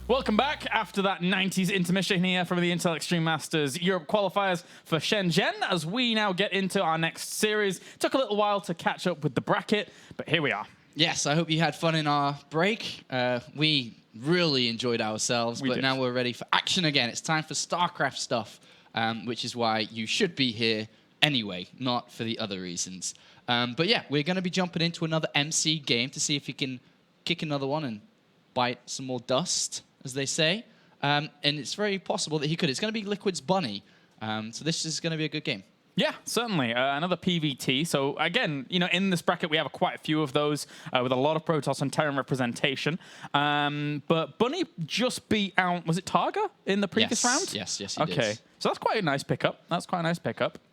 Welcome back after that 90s intermission here from the Intel Extreme Masters Europe qualifiers for Shenzhen as we now get into our next series. Took a little while to catch up with the bracket, but here we are. Yes, I hope you had fun in our break. We really enjoyed ourselves, but now we're ready for action again. It's time for StarCraft stuff, which is why you should be here anyway, not for the other reasons. But yeah, we're going to be jumping into another MC game to see if he can kick another one and bite some more dust, as they say. And it's very possible that he could. It's going to be Liquid's Bunny. So this is going to be a good game. Yeah, certainly. Another PVT. So again, you know, in this bracket, we have quite a few of those with a lot of Protoss and Terran representation. But Bunny just beat out, was it Targa in the previous round? Yes, he did. Okay, so that's quite a nice pickup.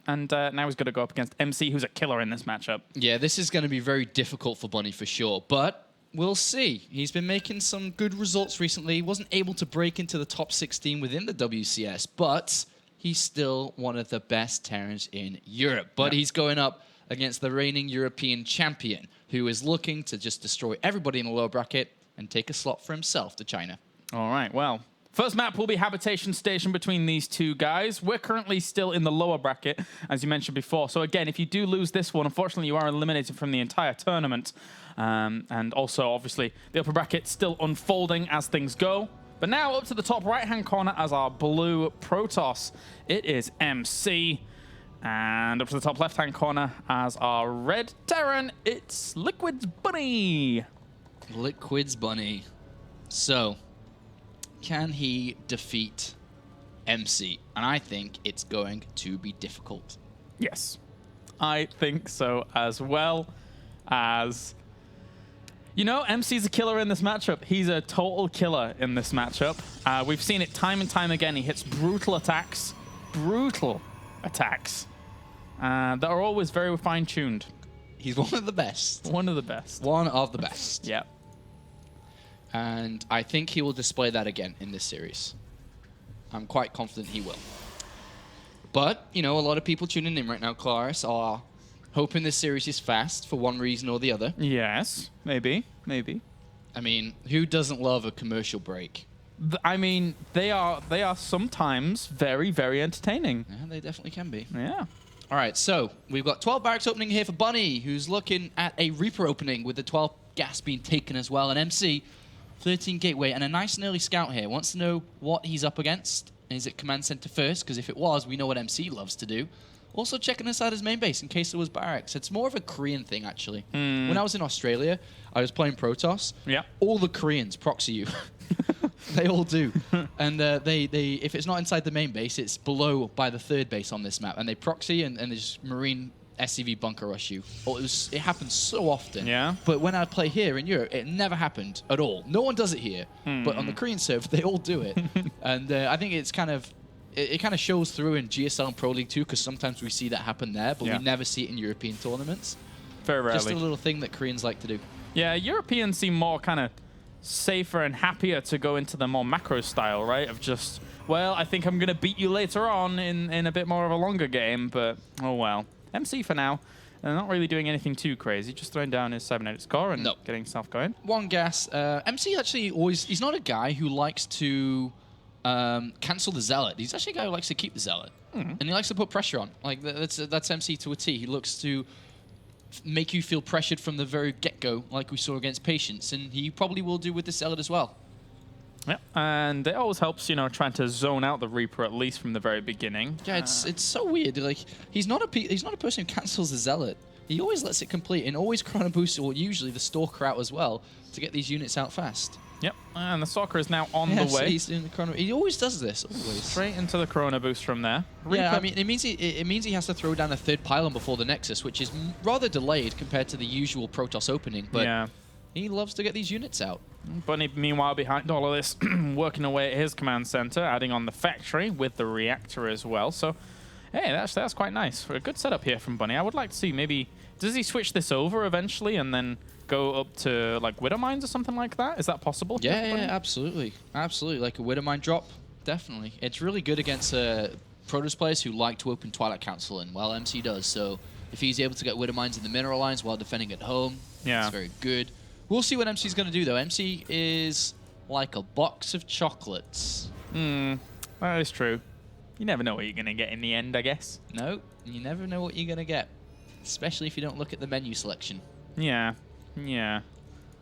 And now he's going to go up against MC, who's a killer in this matchup. Yeah, this is going to be very difficult for Bunny for sure. But we'll see. He's been making some good results recently. He wasn't able to break into the top 16 within the WCS, but he's still one of the best Terrans in Europe. But he's going up against the reigning European champion, who is looking to just destroy everybody in the lower bracket and take a slot for himself to China. All right, well, first map will be Habitation Station between these two guys. We're currently still in the lower bracket, as you mentioned before. So again, if you do lose this one, unfortunately, you are eliminated from the entire tournament. And also, obviously, the upper bracket still unfolding as things go. But now up to the top right-hand corner as our blue Protoss, it is MC. And up to the top left-hand corner as our red Terran, it's Liquid's Bunny. Liquid's Bunny. So, can he defeat MC? And I think it's going to be difficult. Yes, I think so as well. As you know, MC's a killer in this matchup. He's a total killer in this matchup. We've seen it time and time again. He hits brutal attacks that are always very fine-tuned. He's one of the best. One of the best. One of the best. Yeah. And I think he will display that again in this series. I'm quite confident he will. But, you know, a lot of people tuning in right now, Claris, are hoping this series is fast for one reason or the other. Yes, maybe. I mean, who doesn't love a commercial break? I mean, they are sometimes very, very entertaining. Yeah, they definitely can be. Yeah. All right, so we've got 12 barracks opening here for Bunny, who's looking at a Reaper opening with the 12 gas being taken as well. And MC, 13 gateway, and a nice and early scout here. Wants to know what he's up against. Is it command center first? Because if it was, we know what MC loves to do. Also checking inside his main base in case there was barracks. It's more of a Korean thing, actually. When I was in Australia, I was playing Protoss. Yeah. All the Koreans proxy you. They all do. And they if it's not inside the main base, it's below by the third base on this map. And they proxy and they just Marine SCV bunker rush you. It happens so often. Yeah. But when I play here in Europe, it never happened at all. No one does it here. But on the Korean server, they all do it. And I think it's kind of... It kind of shows through in GSL and Pro League 2 because sometimes we see that happen there, but we never see it in European tournaments. Very rarely. Just a little thing that Koreans like to do. Yeah, Europeans seem more kind of safer and happier to go into the more macro style, right? Of just, well, I think I'm going to beat you later on in a bit more of a longer game, but oh well. MC for now. They're not really doing anything too crazy, just throwing down his cybernetic score and getting himself going. One gas. MC actually he's not a guy who likes to cancel the Zealot. He's actually a guy who likes to keep the Zealot. And he likes to put pressure on. Like, that's MC to a T. He looks to make you feel pressured from the very get-go, like we saw against Patience, and he probably will do with the Zealot as well. Yeah, and it always helps, you know, trying to zone out the Reaper at least from the very beginning. Yeah, it's so weird. Like, he's not a person who cancels the Zealot. He always lets it complete and always chrono boosts, or usually the Stalker out as well, to get these units out fast. Yep, and the Stalker is now on the way. He's in the chrono. He always does this. Always. Straight into the Corona boost from there. Reaper. Yeah, I mean, it means he has to throw down a third pylon before the Nexus, which is rather delayed compared to the usual Protoss opening. But he loves to get these units out. Bunny, meanwhile, behind all of this, working away at his command center, adding on the factory with the reactor as well. So, hey, that's quite nice. For a good setup here from Bunny. I would like to see maybe, does he switch this over eventually and then go up to like Widow Mines or something like that? Is that possible? Yeah, absolutely. Absolutely. Like a Widow Mine drop, definitely. It's really good against Protoss players who like to open Twilight Council, and well, MC does. So if he's able to get Widow Mines in the mineral lines while defending at home, it's very good. We'll see what MC's going to do, though. MC is like a box of chocolates. That is true. You never know what you're going to get in the end, I guess. No, you never know what you're going to get, especially if you don't look at the menu selection. Yeah, yeah.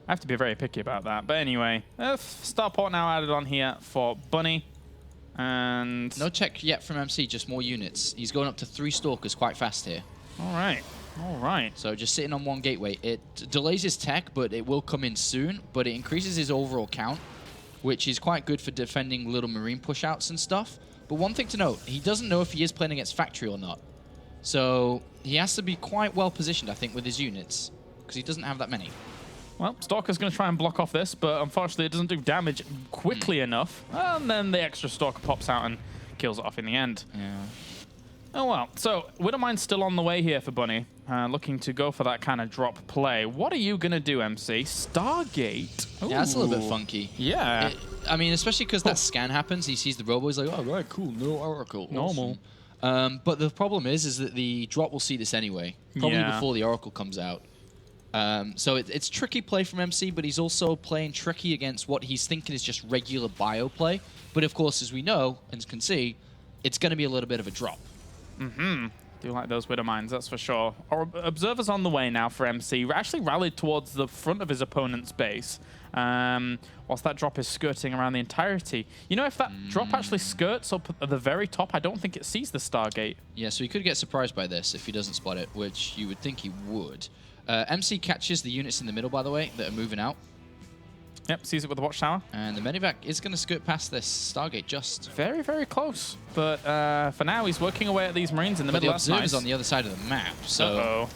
I have to be very picky about that. But anyway, Starport now added on here for Bunny. And no check yet from MC, just more units. He's going up to 3 Stalkers quite fast here. All right. All right. So just sitting on 1 gateway. It delays his tech, but it will come in soon. But it increases his overall count, which is quite good for defending little marine pushouts and stuff. But one thing to note, he doesn't know if he is playing against Factory or not. So he has to be quite well positioned, I think, with his units, because he doesn't have that many. Well, Stalker's going to try and block off this, but unfortunately it doesn't do damage quickly enough. And then the extra Stalker pops out and kills it off in the end. Yeah. Oh, well. So, Widowmine's still on the way here for Bunny, looking to go for that kind of drop play. What are you going to do, MC? Stargate? Ooh. Yeah, that's a little bit funky. Yeah. I mean, especially because that scan happens. He sees the robo. He's like, oh, right, cool, no Oracle. Normal. Awesome. But the problem is that the drop will see this anyway, probably before the Oracle comes out. So it's tricky play from MC, but he's also playing tricky against what he's thinking is just regular bio play. But of course, as we know and can see, it's going to be a little bit of a drop. Do like those Widow Mines, that's for sure. Our Observer's on the way now for MC. Actually rallied towards the front of his opponent's base, whilst that drop is skirting around the entirety. You know, if that drop actually skirts up at the very top, I don't think it sees the Stargate. Yeah, so he could get surprised by this if he doesn't spot it, which you would think he would. MC catches the units in the middle, by the way, that are moving out. Yep, sees it with the watchtower. And the medevac is going to skirt past this Stargate just. Very, very close. But for now, he's working away at these Marines in the middle. The observer's on the other side of the map, so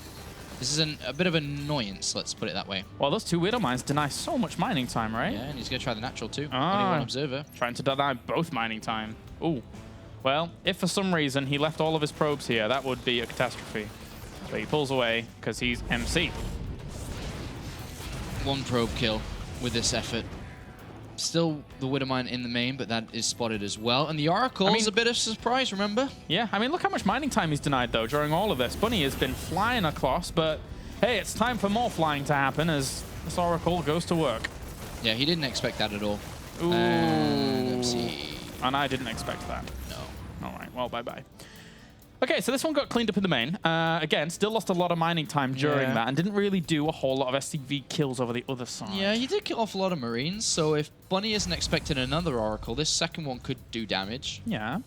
this is a bit of an annoyance, let's put it that way. Well, those 2 Widow Mines deny so much mining time, right? Yeah, and he's going to try the natural too. Only 1 observer. Trying to deny both mining time. Ooh. Well, if for some reason he left all of his probes here, that would be a catastrophe. But he pulls away because he's MC. 1 probe kill with this effort. Still the Widowmine in the main, but that is spotted as well. And the Oracle is a bit of a surprise, remember? Yeah, I mean, look how much mining time he's denied, though, during all of this. Bunny has been flying across, but hey, it's time for more flying to happen as this Oracle goes to work. Yeah, he didn't expect that at all. Ooh. Let's see. And I didn't expect that. No. All right, well, bye-bye. Okay, so this one got cleaned up in the main. Again, still lost a lot of mining time during that and didn't really do a whole lot of SCV kills over the other side. Yeah, he did kill off a lot of Marines, so if Bunny isn't expecting another Oracle, this second one could do damage. Yeah.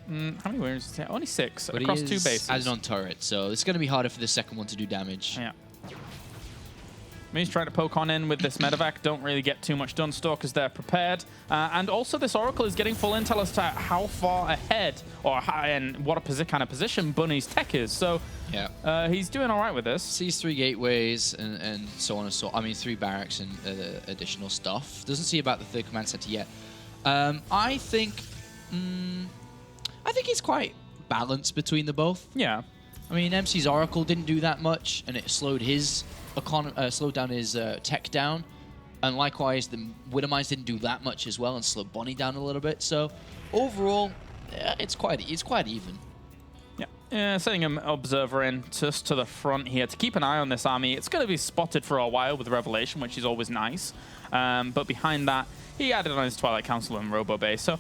How many Marines is it? Only 6 but across 2 bases. Added on turret, so it's going to be harder for the second one to do damage. Yeah. He's trying to poke on in with this medevac. Don't really get too much done. Stalkers there prepared. And also this Oracle is getting full intel as to how far ahead or and what kind of position Bunny's tech is. So yeah, he's doing all right with this. Sees 3 gateways and so on and so on. I mean, 3 barracks and additional stuff. Doesn't see about the 3rd command center yet. I think it's quite balanced between the both. Yeah. I mean, MC's Oracle didn't do that much, and it slowed his slowed down his tech down, and likewise the Widowmines didn't do that much as well and slowed Bunny down a little bit. So overall, it's quite even. Yeah, setting an observer in just to the front here to keep an eye on this army. It's going to be spotted for a while with Revelation, which is always nice. But behind that, he added on his Twilight Council and Robo Base. So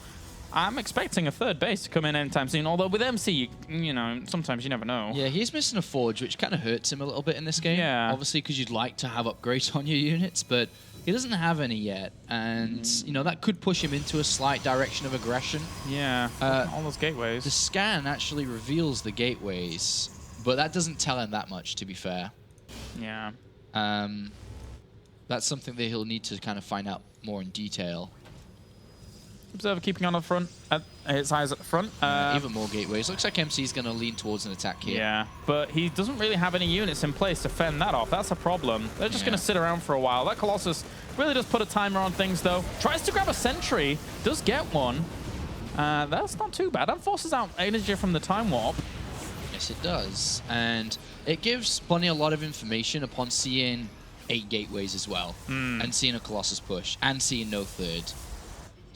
I'm expecting a 3rd base to come in anytime soon, although with MC, you know, sometimes you never know. Yeah, he's missing a Forge, which kind of hurts him a little bit in this game. Yeah. Obviously, because you'd like to have upgrades on your units, but he doesn't have any yet. And, you know, that could push him into a slight direction of aggression. Yeah, all those gateways. The scan actually reveals the gateways, but that doesn't tell him that much, to be fair. Yeah. That's something that he'll need to kind of find out more in detail. Observer keeping on the front, his eyes at the front. Even more gateways. Looks like MC's going to lean towards an attack here. Yeah, but he doesn't really have any units in place to fend that off. That's a problem. They're just going to sit around for a while. That Colossus really does put a timer on things, though. Tries to grab a sentry, does get one. That's not too bad. That forces out energy from the Time Warp. Yes, it does. And it gives Bunny a lot of information upon seeing 8 gateways as well. And seeing a Colossus push. And seeing no 3rd.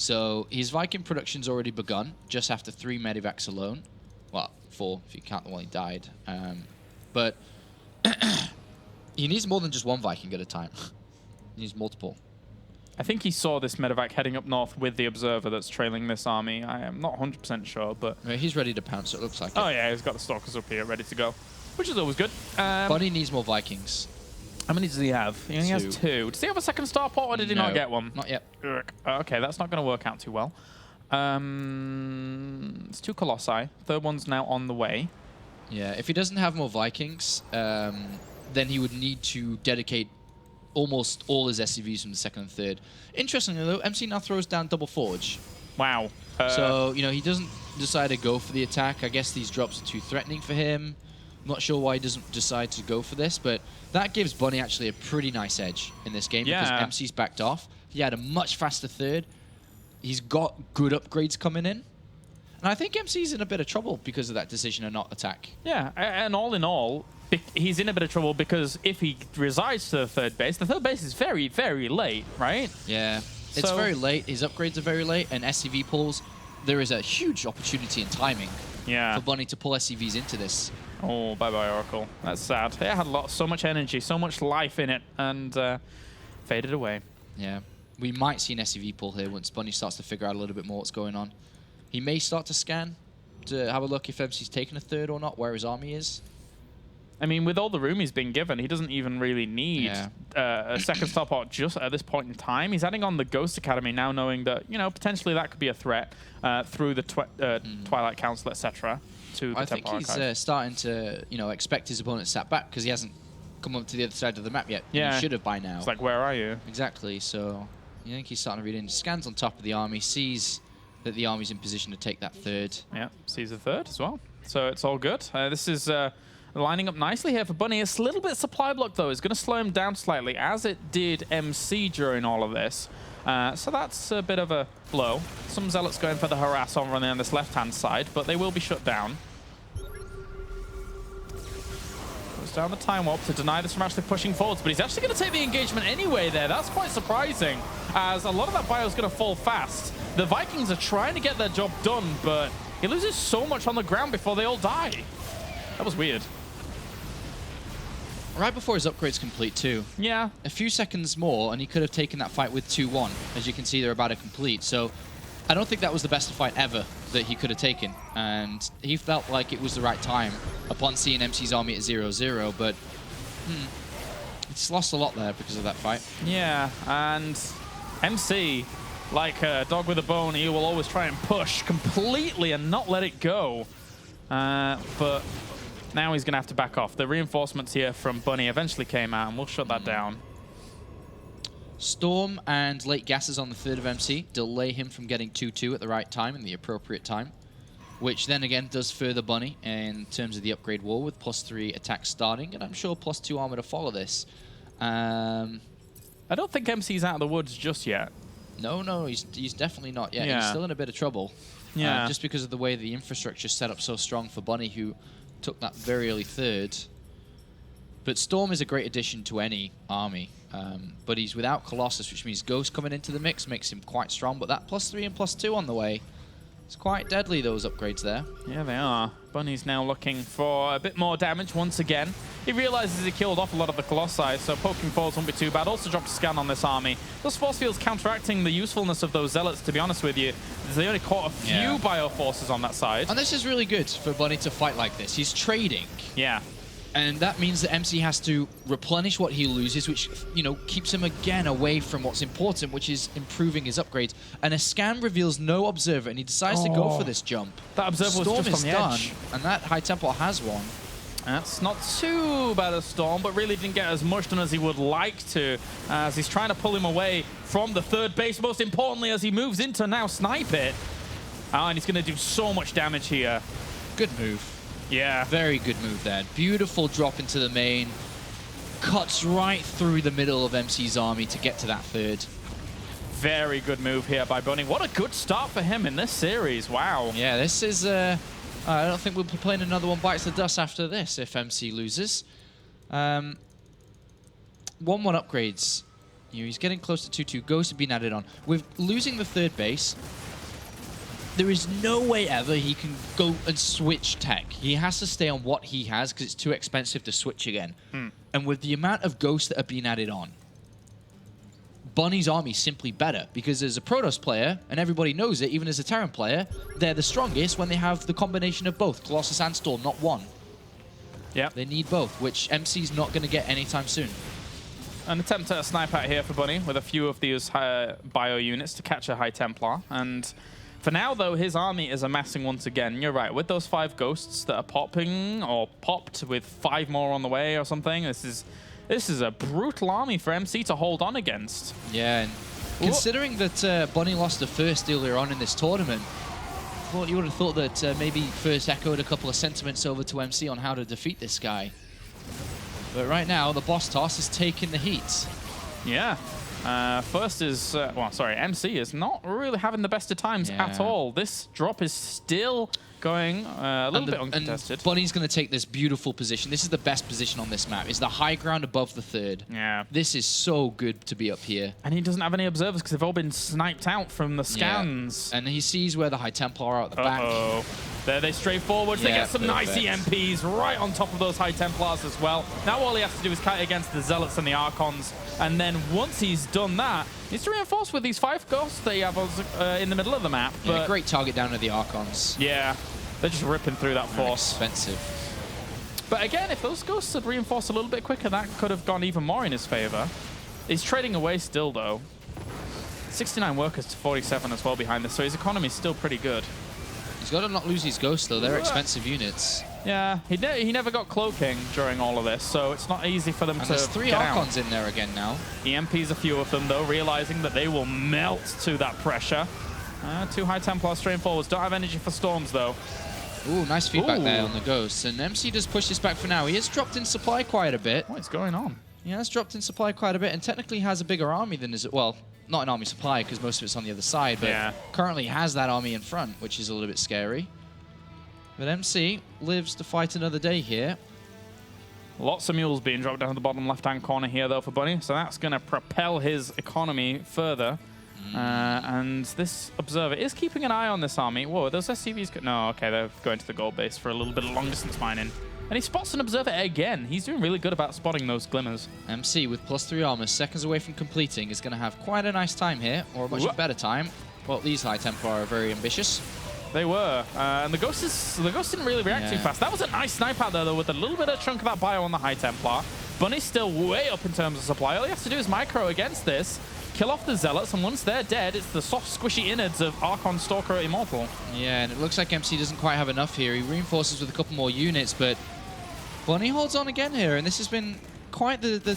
So his Viking production's already begun, just after 3 medevacs alone. Well, 4 if you count the one he died. But he needs more than just 1 Viking at a time. He needs multiple. I think he saw this medevac heading up north with the observer that's trailing this army. I am not 100% sure, but... He's ready to pounce, it looks like Oh, yeah, he's got the stalkers up here ready to go, which is always good. Bunny needs more Vikings. How many does he have? He only has 2. Does he have a second starport, or did he not get one? Not yet. Okay, that's not going to work out too well. It's 2 Colossi. Third one's now on the way. Yeah, if he doesn't have more Vikings, then he would need to dedicate almost all his SCVs from the second and third. Interestingly, though, MC now throws down double forge. Wow. So, you know, he doesn't decide to go for the attack. I guess these drops are too threatening for him. I'm not sure why he doesn't decide to go for this, but that gives Bunny actually a pretty nice edge in this game because MC's backed off. He had a much faster third. He's got good upgrades coming in. And I think MC's in a bit of trouble because of that decision to not attack. Yeah, and all in all, he's in a bit of trouble because if he resides to the third base is very, very late, right? Yeah, it's very late. His upgrades are very late, and SCV pulls, there is a huge opportunity in timing for Bunny to pull SCVs into this. Oh, bye-bye, Oracle. That's sad. It had so much energy, so much life in it, and faded away. Yeah, we might see an SCV pull here once Bunny starts to figure out a little bit more what's going on. He may start to scan to have a look if MC's taken a third or not, where his army is. I mean, with all the room he's been given, he doesn't even really need a second starport just at this point in time. He's adding on the Ghost Academy now, knowing that, you know, potentially that could be a threat through the Twilight Council, etc. to the Temple Archive. He's starting to, you know, expect his opponent sat back because he hasn't come up to the other side of the map yet. Yeah. He should have by now. It's like, where are you? Exactly. So I think he's starting to read in. Scans on top of the army, sees that the army's in position to take that third. Yeah, sees the third as well. So it's all good. This is lining up nicely here for Bunny. It's a little bit supply block, though. It's going to slow him down slightly, as it did MC during all of this. So that's a bit of a blow. Some Zealots going for the harass on running on this left-hand side, but they will be shut down. Goes down the time warp to deny this from actually pushing forwards, but he's actually going to take the engagement anyway there. That's quite surprising, as a lot of that bio is going to fall fast. The Vikings are trying to get their job done, but he loses so much on the ground before they all die. That was weird. Right before his upgrade's complete, too. Yeah. A few seconds more, and he could have taken that fight with 2-1. As you can see, they're about to complete. So I don't think that was the best fight ever that he could have taken. And he felt like it was the right time upon seeing MC's army at 0-0. But he's lost a lot there because of that fight. Yeah, and MC, like a dog with a bone, he will always try and push completely and not let it go. But now he's going to have to back off. The reinforcements here from Bunny eventually came out, and we'll shut that down. Storm and late gases on the third of MC delay him from getting 2-2 at the right time, in the appropriate time, which then again does further Bunny in terms of the upgrade wall with +3 attack starting, and I'm sure +2 armor to follow this. I don't think MC's out of the woods just yet. No, he's definitely not yet. Yeah. He's still in a bit of trouble. Yeah. Just because of the way the infrastructure is set up so strong for Bunny, who took that very early third. But Storm is a great addition to any army. But he's without Colossus, which means Ghost coming into the mix makes him quite strong. But that +3 and +2 on the way, it's quite deadly, those upgrades there. Yeah, they are. Bunny's now looking for a bit more damage once again. He realizes he killed off a lot of the Colossi, so poking forwards won't be too bad. Also dropped a scan on this army. Those force fields counteracting the usefulness of those Zealots, to be honest with you. They only caught a few bioforces on that side. And this is really good for Bunny to fight like this. He's trading. Yeah. And that means that MC has to replenish what he loses, which, you know, keeps him again away from what's important, which is improving his upgrades. And a scan reveals no observer, and he decides to go for this jump. That observer was just on the edge. And that High Temple has one. That's not too bad a Storm, but really didn't get as much done as he would like to, as he's trying to pull him away from the third base, most importantly as he moves in to now snipe it. And he's going to do so much damage here. Good move. Yeah. Very good move there. Beautiful drop into the main. Cuts right through the middle of MC's army to get to that third. Very good move here by Bunny. What a good start for him in this series. Wow. Yeah, this is... I don't think we'll be playing another one Bites the Dust after this if MC loses. 1-1 upgrades. You know, he's getting close to 2-2. Ghost have been added on. With losing the third base, there is no way ever he can go and switch tech. He has to stay on what he has because it's too expensive to switch again. And with the amount of ghosts that are being added on, Bunny's army simply better because as a Protoss player, and everybody knows it, even as a Terran player, they're the strongest when they have the combination of both, Colossus and Storm, not one. Yeah. They need both, which MC's not going to get anytime soon. An attempt at a snipe out here for Bunny with a few of these bio units to catch a High Templar. And for now, though, his army is amassing once again. You're right, with those 5 ghosts that are popping or popped with 5 more on the way or something, this is a brutal army for MC to hold on against. Yeah, and considering that Bunny lost the first earlier on in this tournament, you would have thought that maybe first echoed a couple of sentiments over to MC on how to defeat this guy. But right now, the boss toss is taking the heat. Yeah. First is, MC is not really having the best of times at all. This drop is still going a little bit uncontested. And Bunny's going to take this beautiful position. This is the best position on this map. It's the high ground above the 3rd. Yeah. This is so good to be up here. And he doesn't have any observers because they've all been sniped out from the scans. Yeah. And he sees where the High Templar are at the back. There they stray forwards. They get some nice EMPs right on top of those High Templars as well. Now all he has to do is kite against the Zealots and the Archons. And then once he's done that, he needs to reinforce with these 5 ghosts that he has in the middle of the map. Yeah, great target down to the Archons. Yeah, they're just ripping through that force. Expensive. But again, if those ghosts had reinforced a little bit quicker, that could have gone even more in his favor. He's trading away still, though. 69 workers to 47 as well behind this, so his economy's still pretty good. He's got to not lose his ghosts, though. They're expensive units. Yeah, he never got cloaking during all of this, so it's not easy for them to there's 3 Archons in there again now. EMPs a few of them, though, realizing that they will melt to that pressure. 2 High Templars straight forwards. Don't have energy for Storms, though. Ooh, nice feedback there on the ghosts. And MC does push this back for now. He has dropped in supply quite a bit. What's going on? He has dropped in supply quite a bit and technically has a bigger army than his... Well, not an army supply because most of it's on the other side, but currently has that army in front, which is a little bit scary. But MC lives to fight another day here. Lots of mules being dropped down to the bottom left-hand corner here, though, for Bunny. So that's going to propel his economy further. And this observer is keeping an eye on this army. Whoa, are those SCVs? No, okay, they're going to the gold base for a little bit of long-distance mining. And he spots an observer again. He's doing really good about spotting those glimmers. MC with +3 armor, seconds away from completing, is going to have quite a nice time here, or a much better time. Well, these High Templar are very ambitious. They were. And the ghost didn't really react too fast. That was a nice snipe out there, though, with a little bit of chunk of that bio on the High Templar. Bunny's still way up in terms of supply. All he has to do is micro against this, kill off the Zealots, and once they're dead, it's the soft, squishy innards of Archon, Stalker, Immortal. Yeah, and it looks like MC doesn't quite have enough here. He reinforces with a couple more units, but Bunny holds on again here, and this has been quite the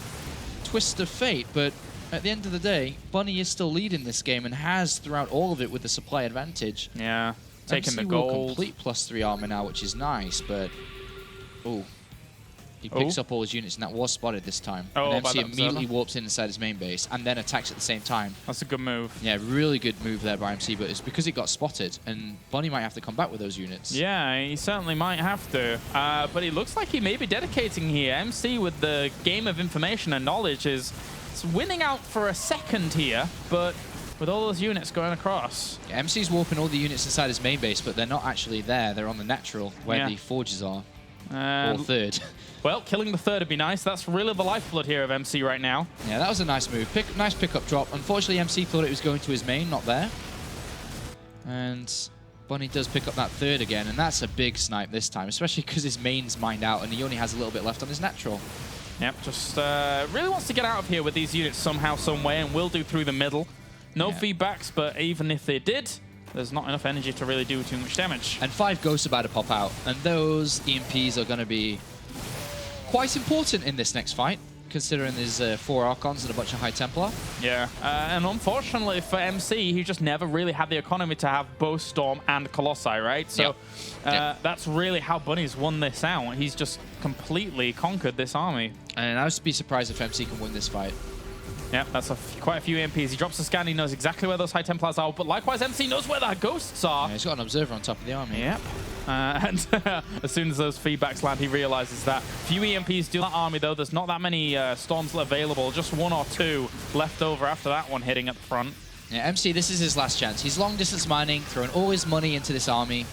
twist of fate, but at the end of the day, Bunny is still leading this game and has throughout all of it with the supply advantage. Yeah, taking the MC gold. will complete +3 armor now, which is nice, but... Ooh. He picks up all his units, and that was spotted this time. And MC immediately warps in inside his main base, and then attacks at the same time. That's a good move. Yeah, really good move there by MC, but it's because it got spotted, and Bunny might have to come back with those units. Yeah, he certainly might have to. But it looks like he may be dedicating here. MC, with the game of information and knowledge, is winning out for a second here, but with all those units going across. Yeah, MC's warping all the units inside his main base, but they're not actually there. They're on the natural, where the forges are. Or 3rd. Well, killing the 3rd would be nice. That's really the lifeblood here of MC right now. Yeah, that was a nice move. Nice pickup drop. Unfortunately, MC thought it was going to his main, not there. And Bunny does pick up that 3rd again, and that's a big snipe this time, especially because his main's mined out and he only has a little bit left on his natural. Yep, just really wants to get out of here with these units somehow, some way, and will do through the middle. No feedbacks, but even if they did, there's not enough energy to really do too much damage. And 5 ghosts about to pop out, and those EMPs are going to be quite important in this next fight, considering there's 4 Archons and a bunch of High Templar. Yeah, and unfortunately for MC, he just never really had the economy to have both Storm and Colossi, right? So that's really how Bunny's won this out. He's just completely conquered this army. And I would be surprised if MC can win this fight. Yeah, that's quite a few EMPs. He drops the scan, he knows exactly where those High Templars are, but likewise MC knows where the ghosts are. Yeah, he's got an observer on top of the army. Yep. And as soon as those feedbacks land, he realizes that few EMPs do that army, though. There's not that many Storms available, just 1 or 2 left over after that one hitting at the front. Yeah, MC, this is his last chance. He's long-distance mining, throwing all his money into this army.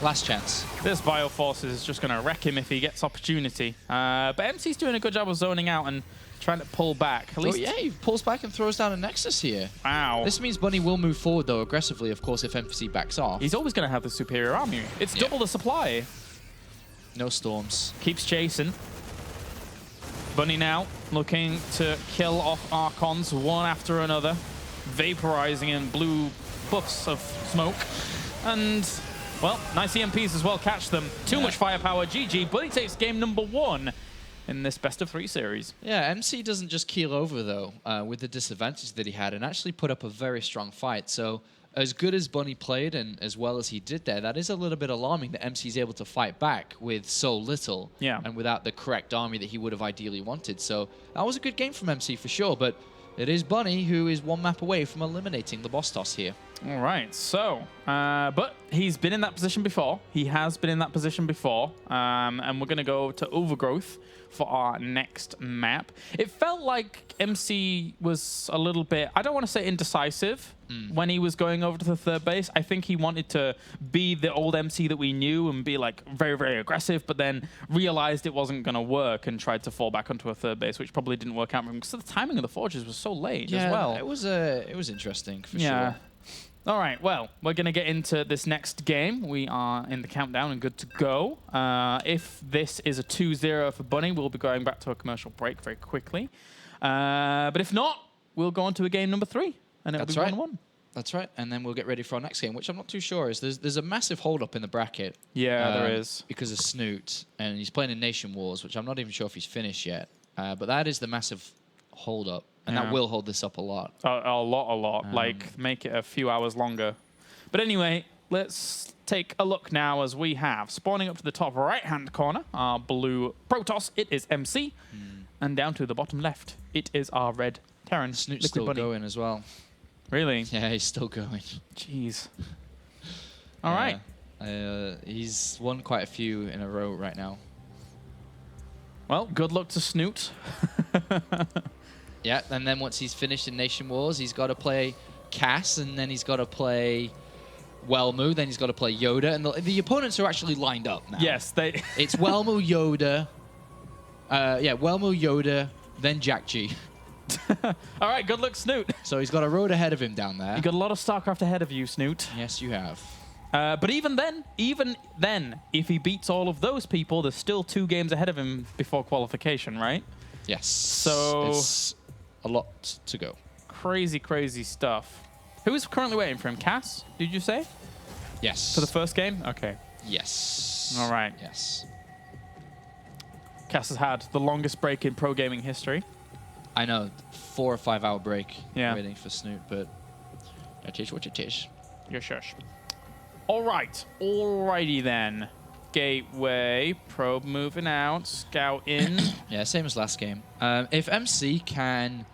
Last chance. This Bioforce is just going to wreck him if he gets opportunity. But MC's doing a good job of zoning out and trying to pull back. At least, yeah, he pulls back and throws down a Nexus here. Wow. This means Bunny will move forward, though, aggressively, of course, if MC backs off. He's always going to have the superior army. It's double the supply. No storms. Keeps chasing. Bunny now looking to kill off Archons one after another, vaporizing in blue buffs of smoke. And, well, nice EMPs as well, catch them. Too much firepower, GG. Bunny takes game number 1 in this best-of-3 series. Yeah, MC doesn't just keel over, though, with the disadvantage that he had, and actually put up a very strong fight. So as good as Bunny played and as well as he did there, that is a little bit alarming that MC is able to fight back with so little and without the correct army that he would have ideally wanted. So that was a good game from MC for sure, but it is Bunny who is one map away from eliminating the boss toss here. All right, so, but he's been in that position before. He has been in that position before, and we're going to go to Overgrowth for our next map. It felt like MC was a little bit, I don't want to say indecisive when he was going over to the third base. I think he wanted to be the old MC that we knew and be like very, very aggressive, but then realized it wasn't going to work and tried to fall back onto a third base, which probably didn't work out for him because the timing of the forges was so late as well. It was interesting for sure. All right, well, we're going to get into this next game. We are in the countdown and good to go. If this is a 2-0 for Bunny, we'll be going back to a commercial break very quickly. But if not, we'll go on to a game number 3, and it'll be 1-1. That's right, and then we'll get ready for our next game, which I'm not too sure is. There's a massive hold-up in the bracket. Yeah, there is. Because of Snoot, and he's playing in Nation Wars, which I'm not even sure if he's finished yet. But that is the massive hold-up. And that will hold this up a lot. A lot. Like, make it a few hours longer. But anyway, let's take a look now as we have, spawning up to the top right-hand corner, our blue Protoss. It is MC. And down to the bottom left, it is our red Terran. Snoot's still going as well. Really? Yeah, he's still going. Jeez. All right. He's won quite a few in a row right now. Well, good luck to Snoot. Yeah, and then once he's finished in Nation Wars, he's got to play Cass, and then he's got to play Welmu, then he's got to play Yoda, and the opponents are actually lined up now. Yes, It's Welmu, Yoda, Welmu, Yoda, then Jack G. All right, good luck, Snoot. So he's got a road ahead of him down there. You got a lot of StarCraft ahead of you, Snoot. Yes, you have. But even then, if he beats all of those people, there's still 2 games ahead of him before qualification, right? Yes. So it's a lot to go. Crazy, crazy stuff. Who is currently waiting for him? Cass, did you say? Yes. For the first game? Okay. Yes. All right. Yes. Cass has had the longest break in pro gaming history. I know, 4 or 5 hour break waiting for Snoot, but it is what it is. Your shush. All right. Alrighty then. Gateway, probe moving out, scout in. Yeah, same as last game. If MC can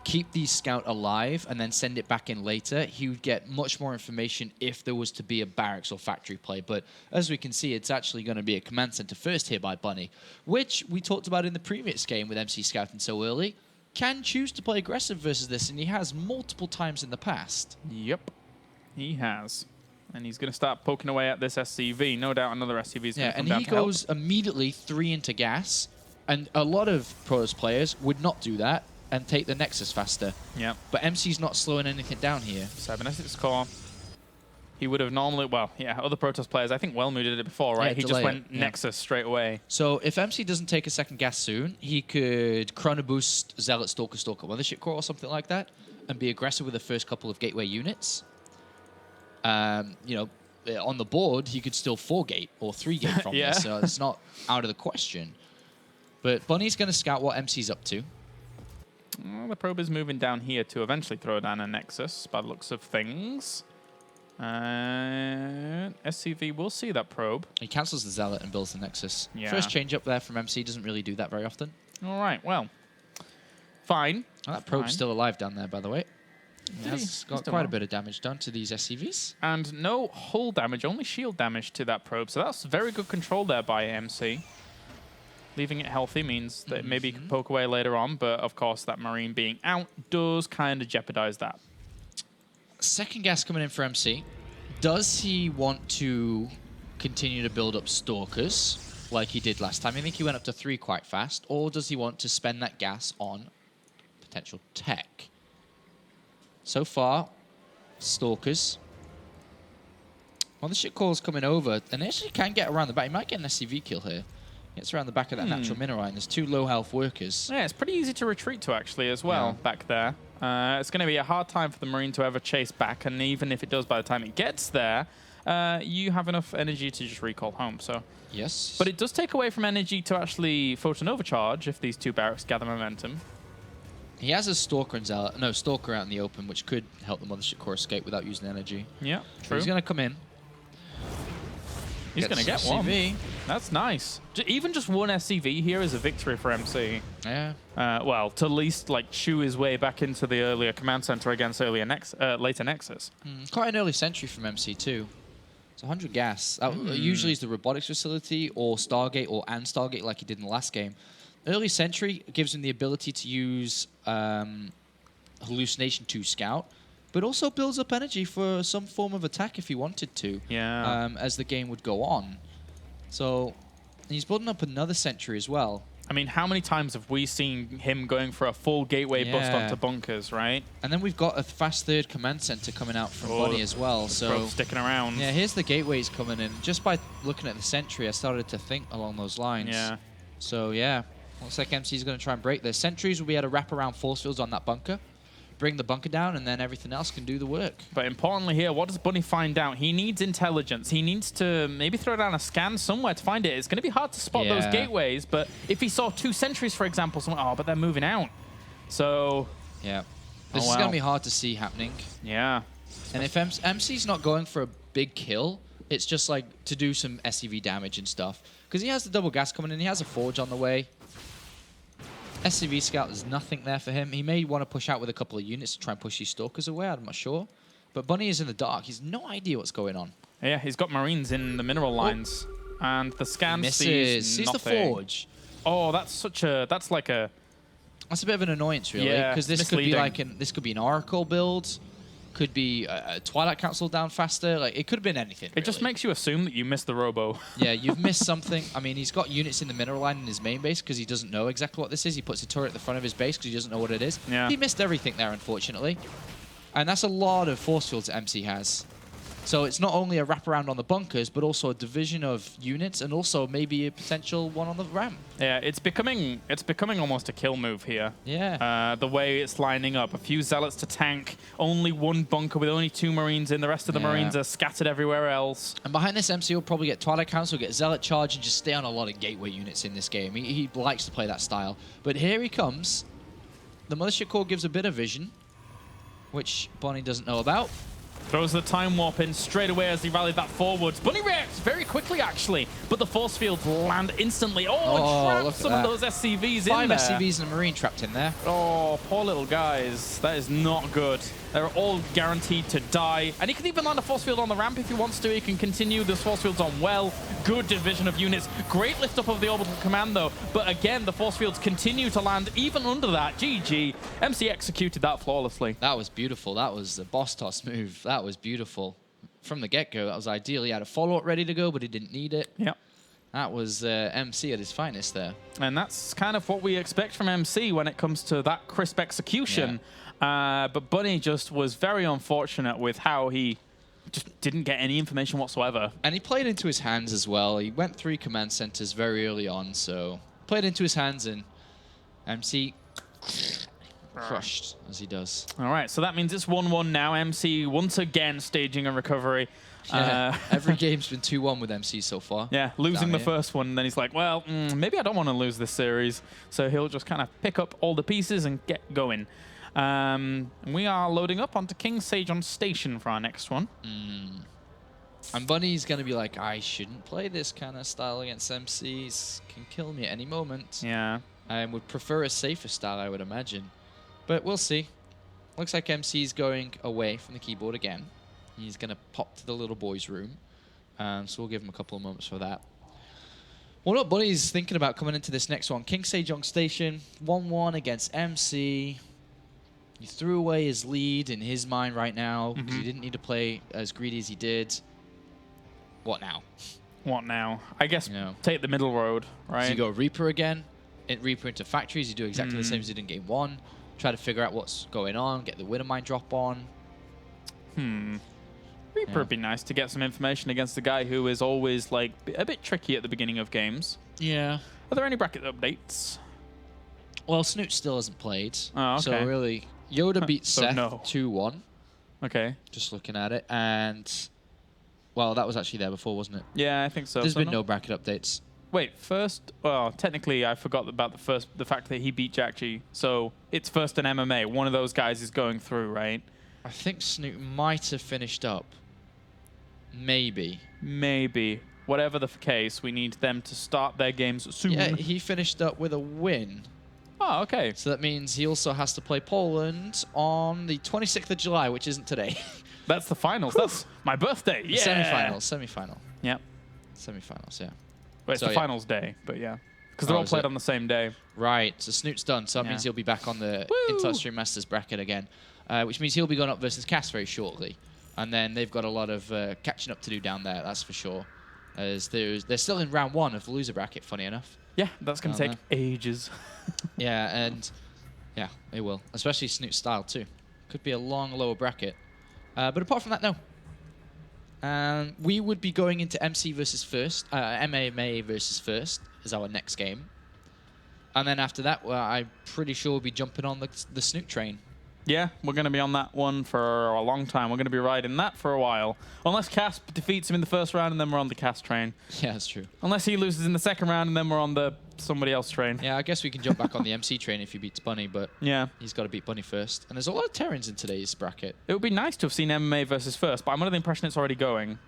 keep the scout alive and then send it back in later, he would get much more information if there was to be a barracks or factory play. But as we can see, it's actually going to be a command center first here by Bunny, which we talked about in the previous game with MC scouting so early. Can choose to play aggressive versus this, and he has multiple times in the past. Yep, he has. And he's going to start poking away at this SCV. No doubt another SCV is going to come down to help. And he goes immediately 3 into gas. And a lot of Protoss players would not do that and take the Nexus faster. Yep. But MC's not slowing anything down here. Cybernetics core. He would have normally, well, yeah, other Protoss players, I think Welmu did it before, right? Yeah, he just went Nexus straight away. So if MC doesn't take a second gas soon, he could Chrono Boost Zealot Stalker Stalker Mothership Core or something like that and be aggressive with the first couple of gateway units. You know, on the board, he could still 4-gate or 3-gate from this, so it's not out of the question. But Bunny's going to scout what MC's up to. Well, the probe is moving down here to eventually throw down a Nexus, by the looks of things. SCV will see that probe. He cancels the Zealot and builds the Nexus. Yeah. First change up there from MC, doesn't really do that very often. All right, well, fine. Oh, that probe's still alive down there, by the way. He has He's got quite a bit of damage done to these SCVs. And no hull damage, only shield damage to that probe. So that's very good control there by MC. Leaving it healthy means that maybe he can poke away later on, but of course that Marine being out does kind of jeopardize that. Second gas coming in for MC. Does he want to continue to build up Stalkers like he did last time? I think he went up to 3 quite fast. Or does he want to spend that gas on potential tech? So far, Stalkers. Well, the shit call's coming over, and they actually can get around the back. He might get an SCV kill here. Gets around the back of that natural mineral, and there's 2 low health workers. Yeah, it's pretty easy to retreat to, actually, as well, back there. It's going to be a hard time for the Marine to ever chase back, and even if it does by the time it gets there, you have enough energy to just recall home. So Yes. But it does take away from energy to actually photon overcharge if these 2 barracks gather momentum. He has a Stalker and Zealot. No, Stalker out in the open, which could help the Mothership Core escape without using energy. Yeah, So true. he's going to come in. He's going to get SCV. one. That's nice. Even just one SCV here is a victory for MC. Yeah. Well, to at least like chew his way back into the earlier command center against later Nexus. Quite an early sentry from MC too. It's 100 gas. Usually is the robotics facility or Stargate or Stargate like he did in the last game. Early sentry gives him the ability to use hallucination to scout, but also builds up energy for some form of attack if he wanted to. Yeah. As the game would go on. So he's building up another sentry as well. I mean, how many times have we seen him going for a full gateway bust onto bunkers, right? And then we've got a fast third command center coming out from Bunny as well. So sticking around. Yeah, here's the gateways coming in. Just by looking at the sentry, I started to think along those lines. Yeah. So yeah, looks like MC's going to try and break this. Sentries will be able to wrap around force fields on that bunker, bring the bunker down, and then everything else can do the work. But importantly here, what does Bunny find out? He needs intelligence. He needs to maybe throw down a scan somewhere to find it. It's going to be hard to spot those gateways, but if he saw 2 sentries, for example, somewhere, but they're moving out. So... Yeah. This is going to be hard to see happening. Yeah. And if MC's not going for a big kill, it's just like to do some SCV damage and stuff. Because he has the double gas coming in, he has a forge on the way. SCV scout, there's nothing there for him. He may want to push out with a couple of units to try and push these Stalkers away, I'm not sure. But Bunny is in the dark. He's no idea what's going on. Yeah, he's got Marines in the mineral lines. And the scan sees the nothing. forge. Oh, that's like a... That's a bit of an annoyance, really. Yeah, because this could be like this could be an Oracle build. Could be a Twilight Council down faster. Like, it could have been anything, It just makes you assume that you missed the robo. Yeah, you've missed something. I mean, he's got units in the mineral line in his main base because he doesn't know exactly what this is. He puts a turret at the front of his base because he doesn't know what it is. Yeah. He missed everything there, unfortunately. And that's a lot of force fields that MC has. So it's not only a wraparound on the bunkers, but also a division of units and also maybe a potential one on the ramp. Yeah, it's becoming almost a kill move here. Yeah. The way it's lining up. A few Zealots to tank, only 1 bunker with only 2 Marines in. The rest of the Marines are scattered everywhere else. And behind this, MC will probably get Twilight Council, get Zealot Charge, and just stay on a lot of gateway units in this game. He likes to play that style. But here he comes. The Mothership Core gives a bit of vision, which Bonnie doesn't know about. Throws the time warp in straight away as he rallied that forwards. Bunny reacts very quickly, actually, but the force fields land instantly. Oh, traps some of those SCVs in there. 5 SCVs and a Marine trapped in there. Oh, poor little guys. That is not good. They're all guaranteed to die. And he can even land a force field on the ramp if he wants to. He can continue. The force field's on well. Good division of units. Great lift up of the orbital command, though. But again, the force fields continue to land even under that. GG. MC executed that flawlessly. That was beautiful. That was the boss toss move. That was beautiful. From the get-go, that was ideal. He had a follow-up ready to go, but he didn't need it. Yep. That was MC at his finest there. And that's kind of what we expect from MC when it comes to that crisp execution. But Bunny just was very unfortunate with how he just didn't get any information whatsoever. And he played into his hands as well. He went 3 command centers very early on, so played into his hands, and MC crushed as he does. All right, so that means it's 1-1 now. MC once again staging a recovery. Yeah, every game's been 2-1 with MC so far. Yeah, losing the first one, and then he's like, well, maybe I don't want to lose this series. So he'll just kind of pick up all the pieces and get going. We are loading up onto King Sage on Station for our next one. And Bunny's going to be like, I shouldn't play this kind of style against MCs. Can kill me at any moment. Yeah. I would prefer a safer style, I would imagine. But we'll see. Looks like MC's going away from the keyboard again. He's going to pop to the little boy's room. So we'll give him a couple of moments for that. Well, what Bunny's thinking about coming into this next one. King Sage on Station, 1-1 against MC. He threw away his lead in his mind right now because he didn't need to play as greedy as he did. What now? What now? I guess You know. take the middle road, right? So you go Reaper again, Reaper into factories. You do exactly the same as you did in game 1. Try to figure out what's going on, get the winter mine drop on. Reaper would be nice to get some information against the guy who is always like a bit tricky at the beginning of games. Yeah. Are there any bracket updates? Well, Snoot still hasn't played. Oh, okay. So really, Yoda beat So Seth no. 2-1. Okay. Just looking at it. And, well, that was actually there before, wasn't it? Yeah, I think so. There's So been no bracket updates. Wait, first. Well, technically, I forgot about the fact that he beat Jack G. So it's first in MMA. One of those guys is going through, right? I think Snoot might have finished up. Maybe. Maybe. Whatever the case, we need them to start their games soon. Yeah, he finished up with a win. Oh, okay. So that means he also has to play Poland on the 26th of July, which isn't today. That's the finals. That's my birthday. Yeah. Semi-final. Yep. Semi-finals, yeah. Well, it's So, the yeah. finals day, but yeah. Because they're all is played it? on the same day. Right, so Snoot's done, so that Yeah. means he'll be back on the Woo! Intel Extreme Masters bracket again, which means he'll be going up versus Cass very shortly. And then they've got a lot of catching up to do down there, that's for sure. As they're still in round 1 of the loser bracket, funny enough. Yeah, that's going to take ages. Yeah, and yeah, it will. Especially Snoot's style, too. Could be a long, lower bracket. But apart from that, no. We would be going into MC versus first, MMA versus first is our next game. And then after that, well, I'm pretty sure we'll be jumping on the Snoot train. Yeah, we're going to be on that one for a long time. We're going to be riding that for a while. Unless Cass defeats him in the first round, and then we're on the Cass train. Yeah, that's true. Unless he loses in the second round, and then we're on the somebody else train. Yeah, I guess we can jump back on the MC train if he beats Bunny, but Yeah. he's got to beat Bunny first. And there's a lot of Terrans in today's bracket. It would be nice to have seen MMA versus first, but I'm under the impression it's already going.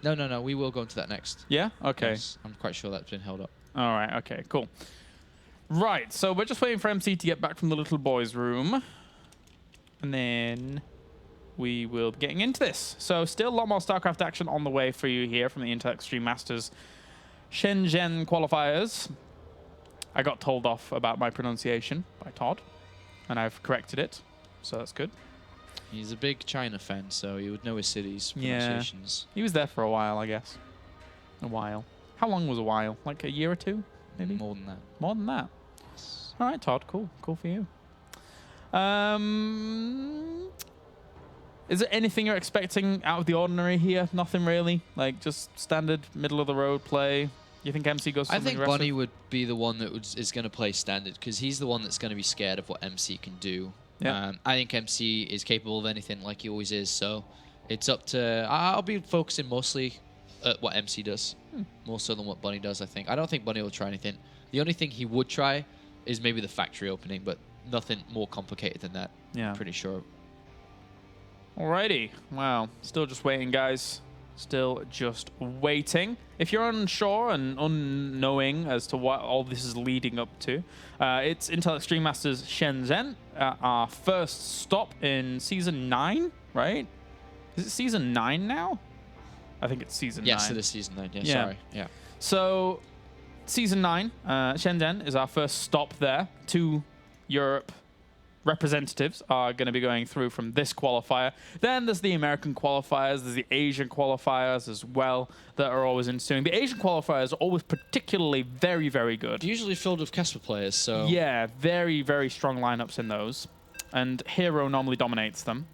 No. We will go into that next. Yeah? Okay. Yes, I'm quite sure that's been held up. All right, okay, cool. Right, so we're just waiting for MC to get back from the little boys' room. And then we will be getting into this. So still a lot more StarCraft action on the way for you here from the Intel Extreme Masters Shenzhen qualifiers. I got told off about my pronunciation by Todd, and I've corrected it, so that's good. He's a big China fan, so he would know his city's Yeah. pronunciations. He was there for a while, I guess. A while. How long was a while? Like a year or two, maybe? More than that. More than that. All right, Todd. Cool. Cool for you. Is there anything you're expecting out of the ordinary here? Nothing really? Like just standard middle-of-the-road play? You think MC goes I something think aggressive? Bunny would be the one that is going to play standard because he's the one that's going to be scared of what MC can do. Yeah. I think MC is capable of anything like he always is, so it's up to... I'll be focusing mostly at what MC does, more so than what Bunny does, I think. I don't think Bunny will try anything. The only thing he would try is maybe the factory opening, but nothing more complicated than that. Yeah. I'm pretty sure. Alrighty. Wow. Still just waiting, guys. Still just waiting. If you're unsure and unknowing as to what all this is leading up to, it's Intel Extreme Masters Shenzhen, our first stop in Season 9, right? Is it Season 9 now? I think it's Season 9. Yes, it is Season 9. Yeah, sorry. Yeah. So, Season 9, Shenzhen is our first stop there. 2 Europe representatives are going to be going through from this qualifier. Then there's the American qualifiers, there's the Asian qualifiers as well that are always ensuing. The Asian qualifiers are always particularly very, very good. Usually filled with Casper players, so... Yeah, very, very strong lineups in those. And Hero normally dominates them.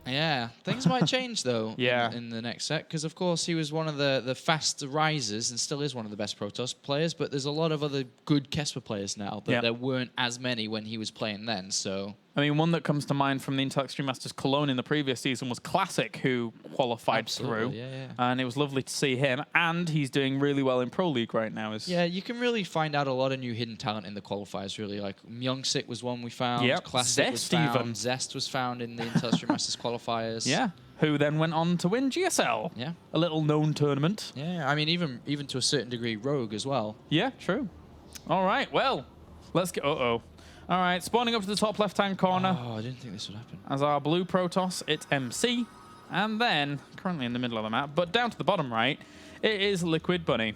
Yeah, things might change though. Yeah. in the next set because of course he was one of the fast risers and still is one of the best Protoss players. But there's a lot of other good Kesper players now, but there weren't as many when he was playing then. So I mean, one that comes to mind from the Intel Extreme Masters Cologne in the previous season was Classic, who qualified through. Yeah. And it was lovely to see him. And he's doing really well in Pro League right now. Yeah, you can really find out a lot of new hidden talent in the qualifiers, really. Like Myungsik was one we found. Yep. Classic was Zest found. even. Zest was found in the Intel Extreme Masters qualifiers. Yeah. Who then went on to win GSL. Yeah. A little known tournament. Yeah, I mean, even to a certain degree, Rogue as well. Yeah, true. All right, well, let's get... Uh-oh. All right, spawning up to the top left-hand corner. Oh, I didn't think this would happen. As our blue Protoss, it's MC. And then, currently in the middle of the map, but down to the bottom right, it is Liquid Bunny.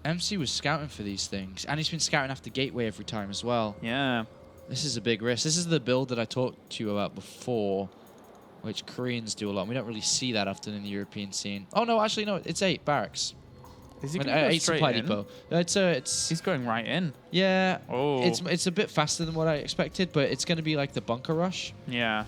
MC was scouting for these things, and he's been scouting after Gateway every time as well. Yeah. This is a big risk. This is the build that I talked to you about before, which Koreans do a lot. We don't really see that often in the European scene. Oh, no, actually, no, it's 8 barracks. Is he going I to go ate straight supply in? depot. He's going right in. Yeah. Oh. It's a bit faster than what I expected, but it's going to be like the bunker rush. Yeah.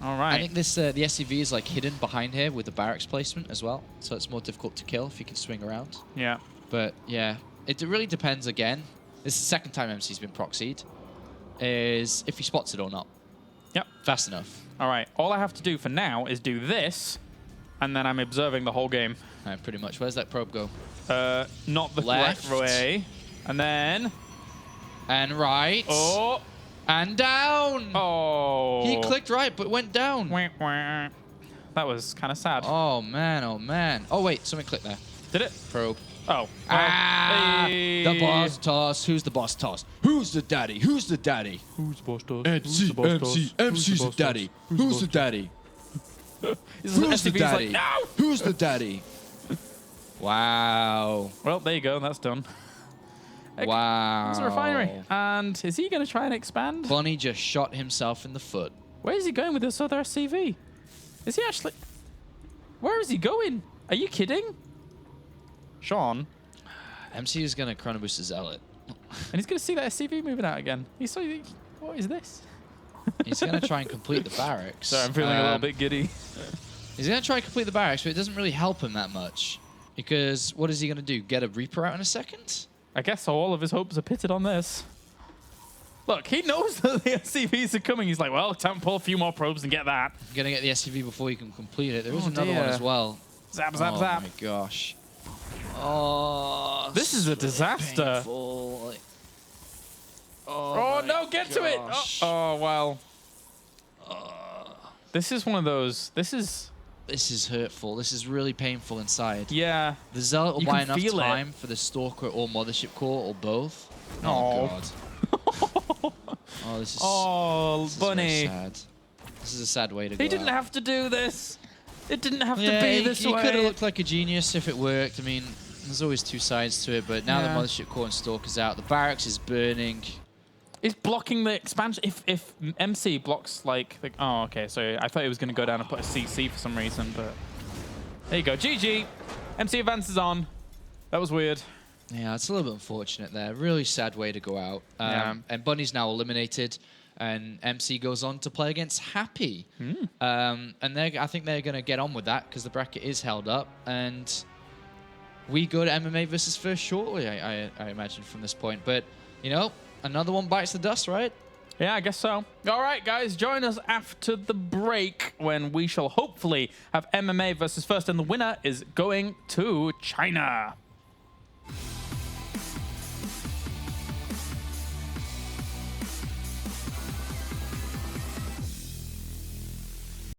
All right. I think this the SCV is like hidden behind here with the barracks placement as well, so it's more difficult to kill if you can swing around. Yeah. But yeah, it really depends again. This is the second time MC's been proxied. Is if he spots it or not. Yep. Fast enough. All right. All I have to do for now is do this, and then I'm observing the whole game. Pretty much. Where's that probe go? Not the Left. right way. And then... And right. Oh. And down. Oh. He clicked right, but went down. Wah, wah. That was kind of sad. Oh, man. Oh, man. Oh, wait. Something clicked there. Did it? Probe. Oh. The boss toss. Who's the boss toss? Who's the daddy? Who's the daddy? Who's the boss toss? MC's the daddy. Who's the daddy? Who's the daddy? Like, no! Who's the daddy? Wow. Well, there you go. That's done. Wow. It's a refinery. And is he going to try and expand? Bonnie just shot himself in the foot. Where is he going with this other SCV? Is he actually... Where is he going? Are you kidding? Sean? MC is going to chrono boost the zealot. And he's going to see that SCV moving out again. What is this? He's going to try and complete the barracks. Sorry, I'm feeling a little bit giddy. He's going to try and complete the barracks, but it doesn't really help him that much. Because what is he going to do? Get a Reaper out in a second? I guess so. All of his hopes are pitted on this. Look, he knows that the SCVs are coming. He's like, well, time to pull a few more probes and get that. Going to get the SCV before he can complete it. There is another one as well. Zap, zap, zap. Oh, my gosh. Oh, this is a disaster. Painful. Oh no, get to it. Oh, well. This is one of those. This is hurtful. This is really painful inside. Yeah. The Zealot will You buy can enough feel time for the Stalker or Mothership Core or both. Oh. God. Oh, this is. Oh, this Bunny. Is very sad. This is a sad way to go. He didn't out. have to do this. It didn't have to Yeah, be this he way. could have looked like a genius if it worked. I mean, there's always two sides to it, but now Yeah. the Mothership Core and Stalker's out. The barracks is burning. It's blocking the expansion. If MC blocks oh, okay. So I thought he was going to go down and put a CC for some reason, but there you go. GG. MC advances on. That was weird. Yeah, it's a little bit unfortunate there. Really sad way to go out. Yeah. And Bunny's now eliminated, and MC goes on to play against Happy. And I think they're going to get on with that because the bracket is held up, and we go to MMA versus First shortly, I imagine, from this point. But, you know, another one bites the dust, right? Yeah, I guess so. All right, guys, join us after the break when we shall hopefully have MMA versus First, and the winner is going to China.